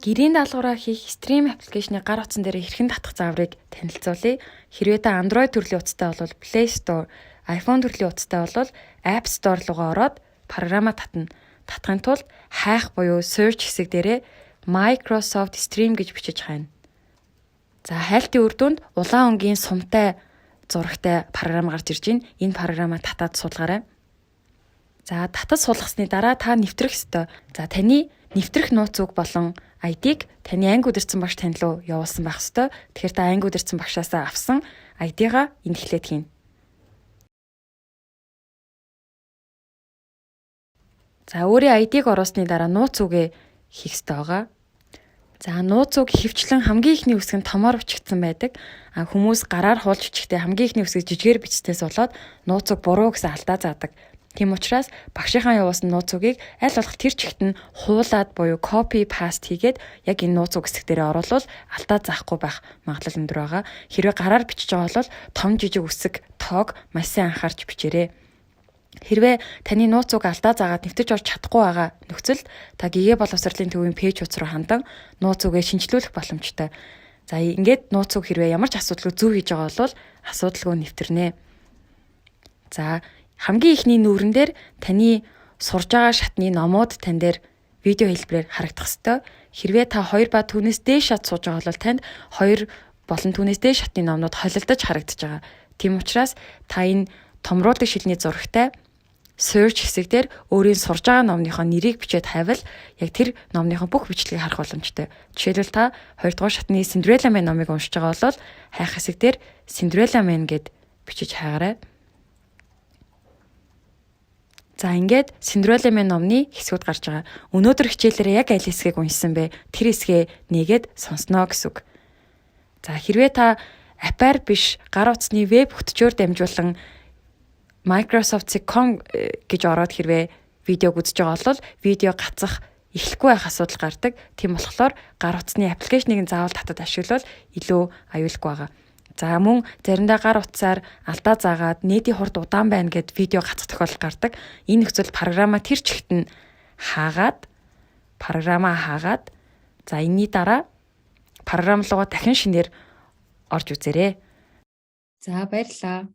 Гэрийн даалгавраа хийх стрим аппликейшны гар утсан дээр хэрхэн татах зааврыг танилцуулъя. Хэрвээ та Android төрлийн утастай бол Play Store, iPhone төрлийн утастай бол App Store руугаа ороод програмаа татна. Татахын тулд хайх буюу search хэсэг дээрээ Microsoft Stream гэж бичиж хайна. За хайлтын үр дүнд улаан өнгийн сумтай зурагтай програм гарч ирж байна. Энэ програмаа татаад суулгаарай. За татаж суулгасны дараа та нэвтрэх ёстой. За таны нэвтрэх нууц үг болон ID-г таны анги удирдсан багш тань руу явуулсан байх ёстой. Тэгэхээр та анги удирдсан багшаасаа авсан ID-га энд хэлээд хийнэ. За өөрийн ID-г оруулсны дараа нууц үгээ хийх ёстой байгаа. За нууц үг хөвчлэн хамгийн ихний үсэг нь томоор бичигдсэн байдаг. Хүмүүс гараар хуулж бичихтэй хамгийн ихний үсгийг жижигээр бичснээс болоод нууц үг буруу гэсэн алдаа заадаг. Тийм учраас багшийнхаа явуулсан нууц үгийг аль болох тэр чигт нь хуулаад буюу copy paste хийгээд яг энэ нууц үг хэсэг дээрээ оруулвал алдаа заахгүй байх магадлал өндөр байгаа. Хэрвээ гараар бичиж байгаа бол том жижиг үсэг тоог маш сайн анхаарч бичээрэй. Хэрвээ таны нууц үг алдаа заагаад нэвтэж орж чадахгүй байгаа нөхцөлд та гэгээ боловсролын төвийн пэйж утас руу хандан нууц үгээ шинжилүүлэх боломжтой. За ингээд нууц үг хэрвээ ямар ч асуудалгүй зөв хийж байгаа бол асуудалгүй нэвтэрнэ. За хамгийн ихний нүүрэн дээр таны сурж байгаа шатны номууд тань дээр видео хэлбэрээр харагдах ёстой. Хэрвээ та 2 ба түүнээс дээш шат сууж байгаа бол танд 2 болон түүнээс дээш шатны номнууд холилдож харагдаж байгаа. Тийм учраас та энэ томруулах шилний зурагтай search хэсэг дээр өөрийн сурж байгаа номныхоо нэрийг бичээд хайвал яг тэр номныхоо бүх бичлэгийг харах боломжтой. Жишээлбэл та 2 дугаар шатны Cinderella Man номыг уншиж байгаа бол хайх хэсэг дээр Cinderella Man гэд бичиж хайгаарай. За ингээд Cinderella Man номны хэсгүүд гарч байгаа. Өнөөдөр хичээлээр яг аль хэсгийг уншсан бэ? Тэр хэсгээ нээгээд сонсноо гэсэн үг. За хэрвээ та апаар биш гар утасны веб хөтчөөр дамжуулан Microsoft.com гэж ороод хэрвээ видеог үзэж байгаа бол видео гацах эхлэхгүй байх асуудал гардаг. Тийм болохоор гар утасны аппликейшнийг заавал татад ашиглавал илүү аюулгүй байгаа. За мөн заримдаа гар утсаар алдаа заагаад нийтийн хурд удаан байна гэд видео гацах тохиолдол гардаг. Энэ нөхцөлд програмаа тэр чигт нь хаагаад за энэний дараа програм руугаа дахин шинээр орж үзээрэй. За баярлалаа.